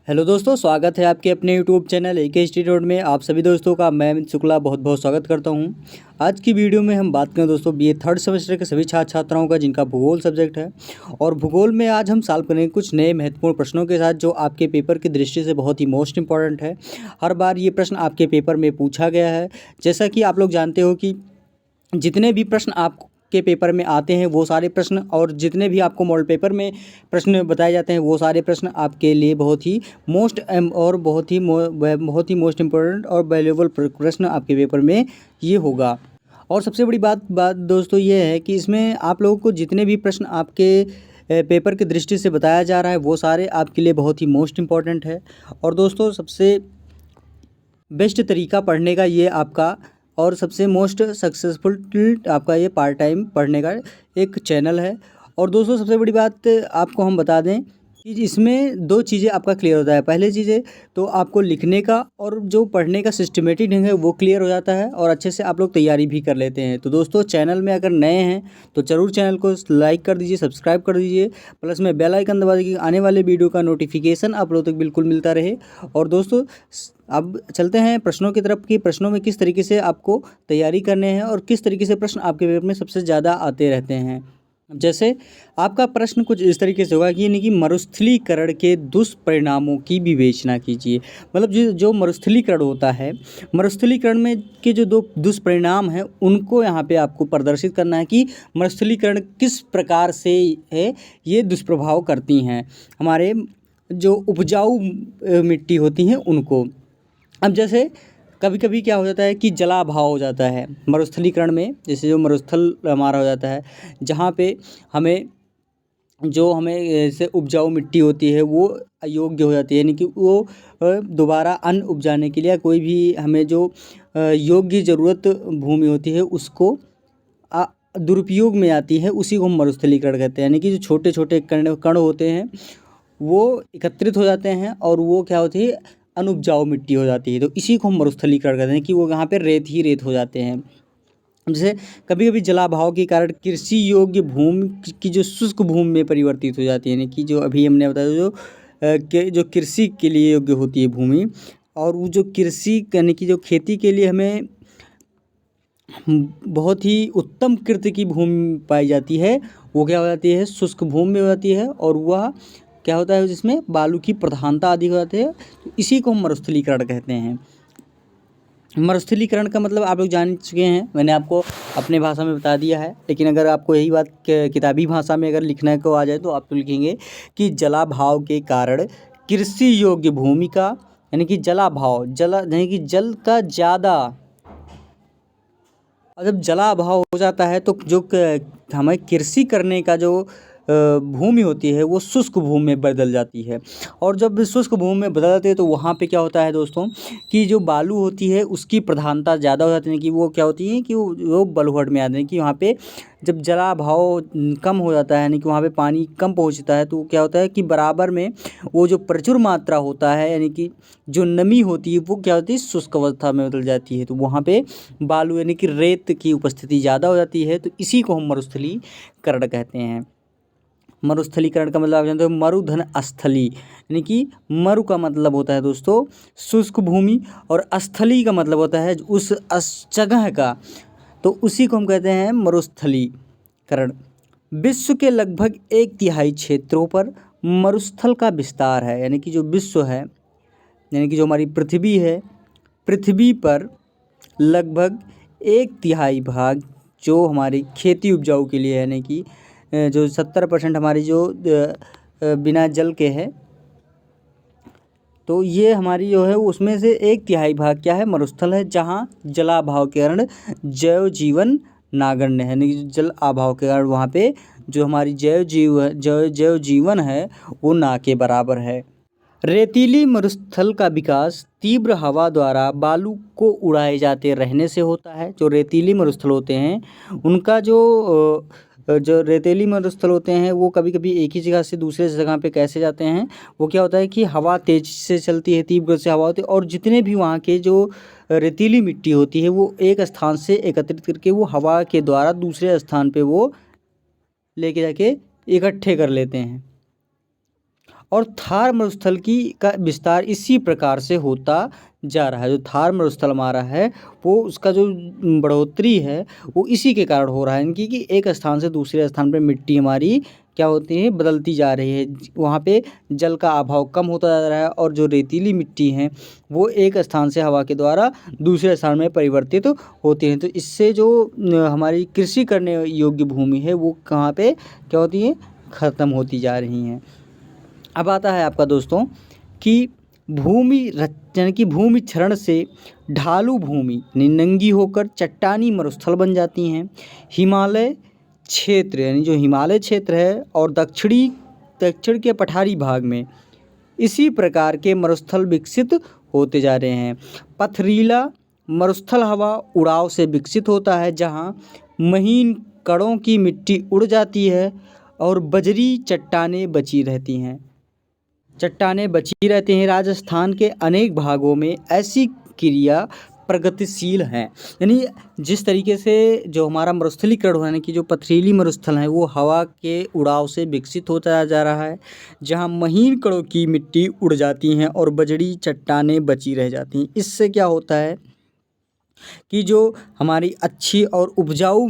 Hello दोस्तों, स्वागत है आपके अपने यूट्यूब चैनल AK रोड में। आप सभी दोस्तों का मैं अमित शुक्ला बहुत बहुत स्वागत करता हूं। आज की वीडियो में हम बात करें दोस्तों BA थर्ड सेमेस्टर के सभी छात्र छात्राओं का जिनका भूगोल सब्जेक्ट है। और भूगोल में आज हम सॉल्व करेंगे कुछ नए महत्वपूर्ण प्रश्नों के साथ जो आपके पेपर की दृष्टि से बहुत ही मोस्ट इंपॉर्टेंट है। हर बार ये प्रश्न आपके पेपर में पूछा गया है। जैसा कि आप लोग जानते हो कि जितने भी प्रश्न आपके पेपर में आते हैं वो सारे प्रश्न और जितने भी आपको मॉडल पेपर में प्रश्न बताए जाते हैं वो सारे प्रश्न आपके लिए बहुत ही मोस्ट इम्पोर्टेंट और वैल्यूएबल प्रश्न आपके पेपर में ये होगा। और सबसे बड़ी बात दोस्तों ये है कि इसमें आप लोगों को जितने भी प्रश्न आपके पेपर की दृष्टि से बताया जा रहा है वो सारे आपके लिए बहुत ही मोस्ट इम्पॉर्टेंट है। और दोस्तों सबसे बेस्ट तरीका पढ़ने का ये आपका और सबसे मोस्ट सक्सेसफुल आपका ये पार्ट टाइम पढ़ने का एक चैनल है। और दोस्तों सबसे बड़ी बात आपको हम बता दें कि इसमें दो चीज़ें आपका क्लियर होता है। पहले चीज़ें तो आपको लिखने का और जो पढ़ने का सिस्टमेटिक ढंग है वो क्लियर हो जाता है और अच्छे से आप लोग तैयारी भी कर लेते हैं। तो दोस्तों चैनल में अगर नए हैं तो ज़रूर चैनल को लाइक कर दीजिए, सब्सक्राइब कर दीजिए, प्लस में बेल आइकन दबा दीजिए, आने वाले वीडियो का नोटिफिकेशन आप लोगों तक बिल्कुल मिलता रहे। और दोस्तों अब चलते हैं प्रश्नों की तरफ कि प्रश्नों में किस तरीके से आपको तैयारी करने हैं और किस तरीके से प्रश्न आपके पेपर में सबसे ज़्यादा आते रहते हैं। जैसे आपका प्रश्न कुछ इस तरीके से होगा कि यानी कि मरुस्थलीकरण के दुष्परिणामों की विवेचना कीजिए। मतलब जो मरुस्थलीकरण होता है, मरुस्थलीकरण में के जो दो दुष्परिणाम हैं उनको यहाँ पे आपको प्रदर्शित करना है कि मरुस्थलीकरण किस प्रकार से है ये दुष्प्रभाव करती हैं हमारे जो उपजाऊ मिट्टी होती हैं उनको। अब जैसे कभी कभी क्या हो जाता है कि जलाभाव हो जाता है मरुस्थलीकरण में। जैसे जो मरुस्थल हमारा हो जाता है जहाँ पे हमें जैसे उपजाऊ मिट्टी होती है वो अयोग्य हो जाती है, यानी कि वो दोबारा अन्न उपजाने के लिए कोई भी हमें जो योग्य ज़रूरत भूमि होती है उसको दुरुपयोग में आती है, उसी को हम मरुस्थलीकरण कहते हैं। यानी कि जो छोटे छोटे कण होते हैं वो एकत्रित हो जाते हैं और वो क्या होती है, अनुपजाऊ मिट्टी हो जाती है। तो इसी को हम मरुस्थलीकरण कहते हैं कि वो यहाँ पे रेत ही रेत हो जाते हैं। जैसे कभी कभी जलाभाव के कारण कृषि योग्य भूमि की जो शुष्क भूमि में परिवर्तित हो जाती है, यानी कि जो अभी हमने बताया जो कृषि के लिए योग्य होती है भूमि, और वो जो कृषि यानी कि जो खेती के लिए हमें बहुत ही उत्तम कृत की भूमि पाई जाती है वो क्या हो जाती है, शुष्क भूमि में हो जाती है। और वह क्या होता है जिसमें बालू की प्रधानता अधिक हो जाती है। तो इसी को हम मरुस्थलीकरण कहते हैं। मरुस्थलीकरण का मतलब आप लोग जान चुके हैं, मैंने आपको अपने भाषा में बता दिया है। लेकिन अगर आपको यही बात किताबी भाषा में अगर लिखने को आ जाए तो आप तो लिखेंगे कि जलाभाव के कारण कृषि योग्य भूमि का, यानी कि जलाभाव यानी कि जल का ज़्यादा, और जब जलाभाव हो जाता है तो जो हमें कृषि करने का जो भूमि होती है वो शुष्क भूमि में बदल जाती है। और जब शुष्क भूमि में बदल जाती है तो वहाँ पे क्या होता है दोस्तों कि जो बालू होती है उसकी प्रधानता ज़्यादा हो जाती है, कि वो क्या होती है कि वो बलुहट में आते हैं। कि वहाँ पे जब जलाभाव कम हो जाता है, यानी कि वहाँ पे पानी कम पहुँचता है, तो क्या होता है कि बराबर में वो जो प्रचुर मात्रा होता है, यानी कि जो नमी होती है वो क्या होती है, शुष्क अवस्था में बदल जाती है। तो वहाँ पे बालू यानी कि रेत की उपस्थिति ज़्यादा हो जाती है। तो इसी को हम मरुस्थलीकरण कहते हैं। मरुस्थलीकरण का मतलब आप जानते हो मरुधन स्थली, यानी कि मरु का मतलब होता है दोस्तों शुष्क भूमि और स्थली का मतलब होता है उस जगह का, तो उसी को हम कहते हैं मरुस्थलीकरण। विश्व के लगभग 1/3 क्षेत्रों पर मरुस्थल का विस्तार है, यानी कि जो विश्व है, यानी कि जो हमारी पृथ्वी है, पृथ्वी पर लगभग 1/3 भाग जो हमारी खेती उपजाऊ के लिए है, यानी कि जो 70% हमारी जो बिना जल के है, तो ये हमारी जो है उसमें से 1/3 भाग क्या है, मरुस्थल है, जहाँ जलाभाव के कारण जैव जीवन नागण्य है। यानी कि जल अभाव के कारण वहाँ पे जो हमारी जैव जीवन है वो ना के बराबर है। रेतीली मरुस्थल का विकास तीव्र हवा द्वारा बालू को उड़ाए जाते रहने से होता है। जो रेतीली मरुस्थल होते हैं उनका जो रेतीली मरुस्थल होते हैं वो कभी कभी एक ही जगह से दूसरे जगह पे कैसे जाते हैं, वो क्या होता है कि हवा तेज से चलती है, तीव्र से हवा होती है, और जितने भी वहाँ के जो रेतीली मिट्टी होती है वो एक स्थान से एकत्रित करके वो हवा के द्वारा दूसरे स्थान पे वो लेके जाके इकट्ठे कर लेते हैं। और थार मरुस्थल का विस्तार इसी प्रकार से होता जा रहा है। जो थार मरुस्थल हमारा है वो उसका जो बढ़ोतरी है वो इसी के कारण हो रहा है, इनकी कि एक स्थान से दूसरे स्थान पर मिट्टी हमारी क्या होती है, बदलती जा रही है। वहाँ पे जल का अभाव कम होता जा रहा है और जो रेतीली मिट्टी है वो एक स्थान से हवा के द्वारा दूसरे स्थान में परिवर्तित होती हैं। तो इससे जो हमारी कृषि करने योग्य भूमि है वो कहाँ पे क्या होती है, ख़त्म होती जा रही हैं। अब आता है आपका दोस्तों कि यानी कि भूमि क्षरण से ढालू भूमि नंगी होकर चट्टानी मरुस्थल बन जाती हैं। हिमालय क्षेत्र यानी जो हिमालय क्षेत्र है और दक्षिण के पठारी भाग में इसी प्रकार के मरुस्थल विकसित होते जा रहे हैं। पथरीला मरुस्थल हवा उड़ाव से विकसित होता है, जहाँ महीन कणों की मिट्टी उड़ जाती है और बजरी चट्टानें बची रहती हैं। राजस्थान के अनेक भागों में ऐसी क्रिया प्रगतिशील हैं। यानी जिस तरीके से जो हमारा मरुस्थलीकरण होने की जो पथरीली मरुस्थल हैं वो हवा के उड़ाव से विकसित होता जा रहा है, जहां महीन कणों की मिट्टी उड़ जाती हैं और बजड़ी चट्टानें बची रह जाती हैं। इससे क्या होता है कि जो हमारी अच्छी और उपजाऊ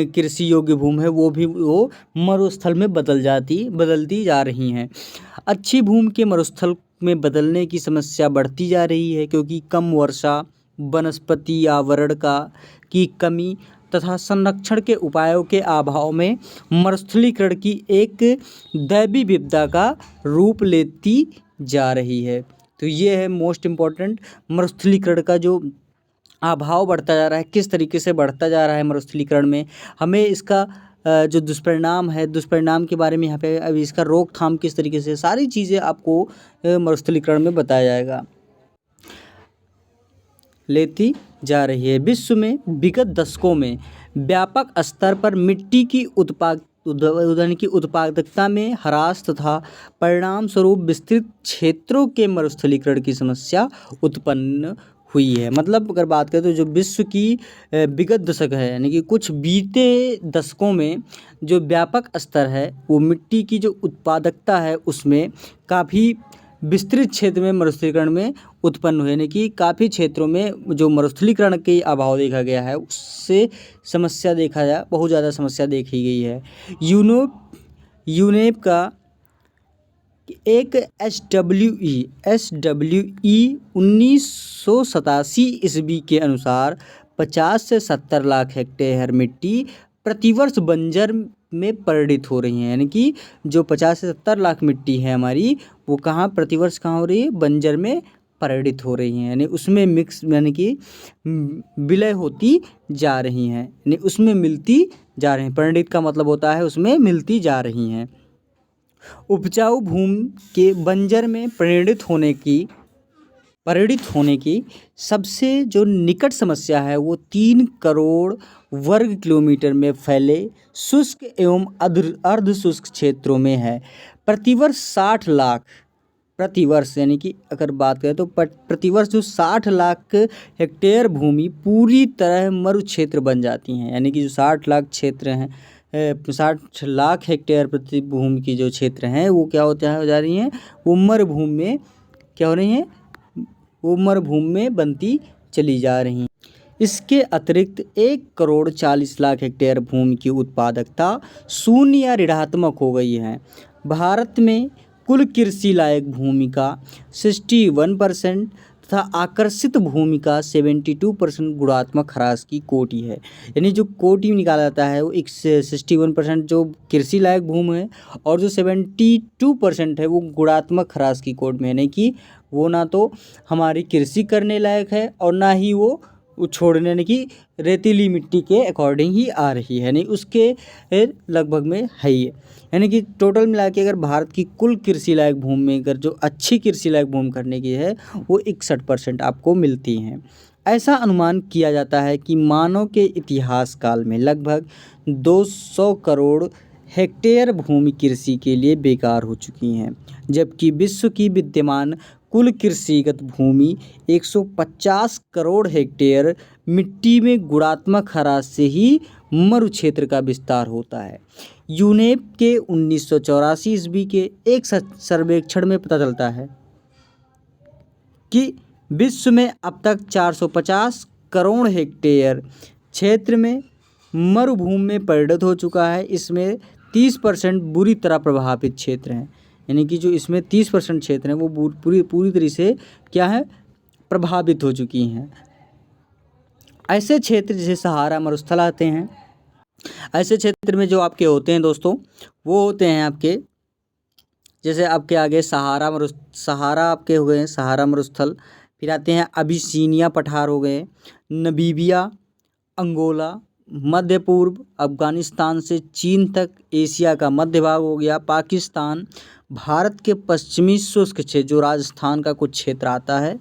कृषि योग्य भूमि है वो मरुस्थल में बदलती जा रही हैं। अच्छी भूमि के मरुस्थल में बदलने की समस्या बढ़ती जा रही है, क्योंकि कम वर्षा, वनस्पति आवरण की कमी तथा संरक्षण के उपायों के अभाव में मरुस्थलीकरण की एक दैवीय विपदा का रूप लेती जा रही है। तो ये है मोस्ट इम्पॉर्टेंट, मरुस्थलीकरण का जो अभाव बढ़ता जा रहा है, किस तरीके से बढ़ता जा रहा है मरुस्थलीकरण में, हमें इसका जो दुष्परिणाम के बारे में यहाँ पे अभी इसका रोकथाम किस तरीके से, सारी चीज़ें आपको मरुस्थलीकरण में बताया जाएगा लेती जा रही है। विश्व में विगत दशकों में व्यापक स्तर पर मिट्टी की उत्पादकता में ह्रास तथा परिणाम स्वरूप विस्तृत क्षेत्रों के मरुस्थलीकरण की समस्या उत्पन्न हुई है। मतलब अगर बात करें तो जो विश्व की विगत दशक है, यानी कि कुछ बीते दशकों में जो व्यापक स्तर है वो मिट्टी की जो उत्पादकता है उसमें काफ़ी विस्तृत क्षेत्र में मरुस्थलीकरण में उत्पन्न हुए, यानी कि काफ़ी क्षेत्रों में जो मरुस्थलीकरण के अभाव देखा गया है उससे बहुत ज़्यादा समस्या देखी गई है। यूनेप का एक SWE 1987 ईस्वी के अनुसार 50 से 70 लाख हेक्टेयर मिट्टी प्रतिवर्ष बंजर में परिणित हो रही हैं। यानी कि जो 50 से 70 लाख मिट्टी है हमारी वो प्रतिवर्ष कहाँ हो रही है, बंजर में परिणित हो रही हैं। यानी उसमें यानी कि विलय होती जा रही हैं, यानी उसमें मिलती जा रही हैं। परिणित का मतलब होता है उसमें मिलती जा रही हैं। उपजाऊ भूमि के बंजर में परिणित होने की सबसे जो निकट समस्या है वो 3 करोड़ वर्ग किलोमीटर में फैले शुष्क एवं अर्ध शुष्क क्षेत्रों में है। प्रतिवर्ष यानी कि अगर बात करें तो प्रतिवर्ष जो 60 लाख हेक्टेयर भूमि पूरी तरह मरु क्षेत्र बन जाती हैं। यानी कि जो 60 लाख क्षेत्र हैं, 60 लाख हेक्टेयर प्रति भूमि की जो क्षेत्र हैं वो क्या हो जा रही हैं, वो मरुभूमि में क्या हो रही हैं, वो मरुभूमि में बनती चली जा रही हैं। इसके अतिरिक्त 1 करोड़ 40 लाख हेक्टेयर भूमि की उत्पादकता शून्य या ऋणात्मक हो गई है। भारत में कुल कृषि लायक भूमि का 61% तथा आकर्षित भूमि का 72% गुणात्मक ह्रास की कोटि है। यानी जो कोटि निकाला जाता है वो 61% जो कृषि लायक भूमि है और जो 72% है वो गुणात्मक ह्रास की कोटि में, यानी कि वो ना तो हमारी कृषि करने लायक है और ना ही वो छोड़ने, यानी कि रेतीली मिट्टी के अकॉर्डिंग ही आ रही है, यानी उसके लगभग में है ही। यानी कि टोटल मिला के अगर भारत की कुल कृषि लायक भूमि में अगर जो अच्छी कृषि लायक भूमि करने की है वो 61% आपको मिलती हैं। ऐसा अनुमान किया जाता है कि मानव के इतिहास काल में लगभग 200 करोड़ हेक्टेयर भूमि कृषि के लिए बेकार हो चुकी हैं, जबकि विश्व की विद्यमान कुल कृषिगत भूमि 150 करोड़ हेक्टेयर मिट्टी में गुणात्मक ह्रास से ही मरु क्षेत्र का विस्तार होता है। यूनेप के 1984 ईस्वी के एक सर्वेक्षण में पता चलता है कि विश्व में अब तक 450 करोड़ हेक्टेयर क्षेत्र में मरुभूमि में परिणत हो चुका है। इसमें 30% बुरी तरह प्रभावित क्षेत्र हैं, यानी कि जो इसमें 30% क्षेत्र हैं वो पूरी तरह से क्या है, प्रभावित हो चुकी हैं। ऐसे क्षेत्र जैसे सहारा मरुस्थल आते हैं। ऐसे क्षेत्र में जो आपके होते हैं दोस्तों, वो होते हैं आपके, जैसे आपके आगे सहारा आपके हो गए, सहारा मरुस्थल। फिर आते हैं अबिसीनिया पठार हो गए, नमीबिया, अंगोला, मध्य पूर्व अफगानिस्तान से चीन तक, एशिया का मध्य भाग हो गया, पाकिस्तान, भारत के पश्चिमी शुष्क क्षेत्र जो राजस्थान का कुछ क्षेत्र आता है,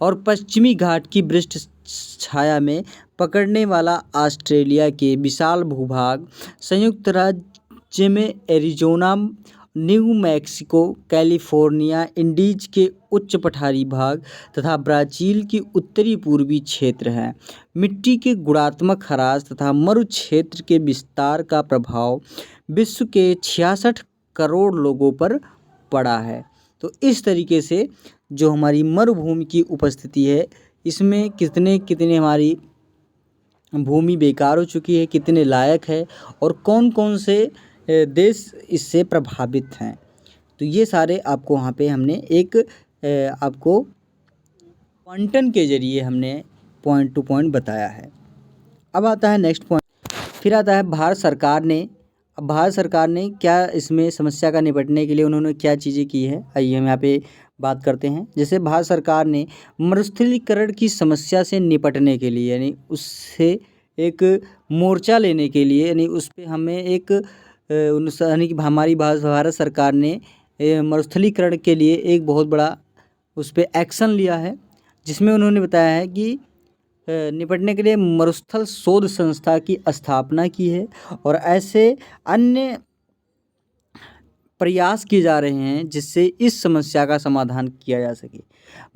और पश्चिमी घाट की वृष्टि छाया में पकड़ने वाला ऑस्ट्रेलिया के विशाल भूभाग, संयुक्त राज्य में Arizona, new Mexico, California, Indies के उच्च पठारी भाग तथा ब्राज़ील की उत्तरी पूर्वी क्षेत्र है। मिट्टी के गुणात्मक ह्रास तथा मरु क्षेत्र के विस्तार का प्रभाव विश्व के 66 करोड़ लोगों पर पड़ा है। तो इस तरीके से जो हमारी मरुभूमि की उपस्थिति है, इसमें कितने कितने हमारी भूमि बेकार हो चुकी है, कितने लायक है, और कौन कौन से देश इससे प्रभावित हैं। तो ये सारे आपको वहाँ पे हमने एक आपको क्वांटम के ज़रिए हमने पॉइंट टू पॉइंट बताया है। अब आता है नेक्स्ट पॉइंट, फिर आता है भारत सरकार ने। अब भारत सरकार ने क्या इसमें समस्या का निपटने के लिए उन्होंने क्या चीज़ें की है, आइए हम यहाँ पे बात करते हैं। जैसे भारत सरकार ने मरुस्थलीकरण की समस्या से निपटने के लिए, यानी उससे एक मोर्चा लेने के लिए, यानी उस पर हमें एक यानी कि हमारी भारत सरकार ने मरुस्थलीकरण के लिए एक बहुत बड़ा उस पर एक्शन लिया है, जिसमें उन्होंने बताया है कि निपटने के लिए मरुस्थल शोध संस्था की स्थापना की है, और ऐसे अन्य प्रयास किए जा रहे हैं जिससे इस समस्या का समाधान किया जा सके।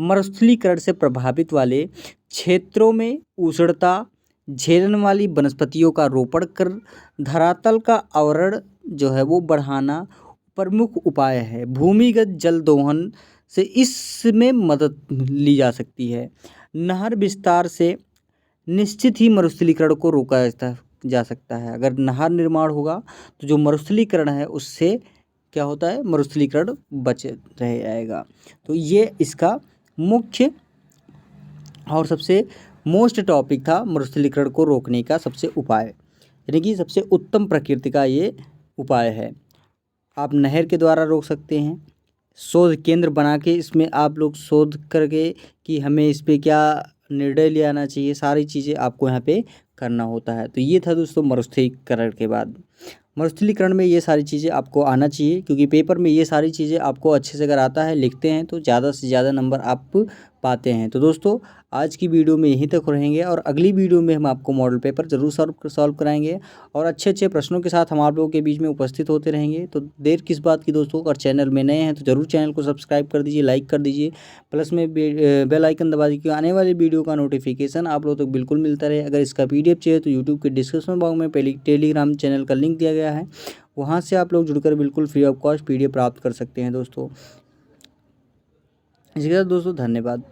मरुस्थलीकरण से प्रभावित वाले क्षेत्रों में उष्णता झेलने वाली वनस्पतियों का रोपण कर धरातल का आवरण जो है वो बढ़ाना प्रमुख उपाय है। भूमिगत जल दोहन से इसमें मदद ली जा सकती है। नहर विस्तार से निश्चित ही मरुस्थलीकरण को रोका जा सकता है। अगर नहर निर्माण होगा तो जो मरुस्थलीकरण है उससे क्या होता है, मरुस्थलीकरण बच रह जाएगा। तो ये इसका मुख्य और सबसे मोस्ट टॉपिक था, मरुस्थलीकरण को रोकने का सबसे उपाय, यानी कि सबसे उत्तम प्रकृति का ये उपाय है। आप नहर के द्वारा रोक सकते हैं, शोध केंद्र बना के इसमें आप लोग शोध करके कि हमें इस पे क्या निर्णय ले आना चाहिए, सारी चीज़ें आपको यहाँ पे करना होता है। तो ये था दोस्तों मरुस्थलीकरण के बाद। मरुस्थलीकरण में ये सारी चीज़ें आपको आना चाहिए, क्योंकि पेपर में ये सारी चीज़ें आपको अच्छे से अगर आता है, लिखते हैं तो ज़्यादा से ज़्यादा नंबर आप पाते हैं। तो दोस्तों आज की वीडियो में यहीं तक रहेंगे, और अगली वीडियो में हम आपको मॉडल पेपर ज़रूर सॉल्व कराएंगे, और अच्छे अच्छे प्रश्नों के साथ हम आप लोगों के बीच में उपस्थित होते रहेंगे। तो देर किस बात की दोस्तों, अगर चैनल में नए हैं तो ज़रूर चैनल को सब्सक्राइब कर दीजिए, लाइक कर दीजिए, प्लस में बेल आइकन दबा दीजिए, आने वाली वीडियो का नोटिफिकेशन आप लोगों तक बिल्कुल मिलता रहे। अगर इसका PDF चाहिए तो यूट्यूब के डिस्क्रिप्शन बॉक्स में टेलीग्राम चैनल का लिंक दिया गया है, वहाँ से आप लोग जुड़कर बिल्कुल फ्री ऑफ कॉस्ट PDF प्राप्त कर सकते हैं दोस्तों। इसके साथ दोस्तों धन्यवाद।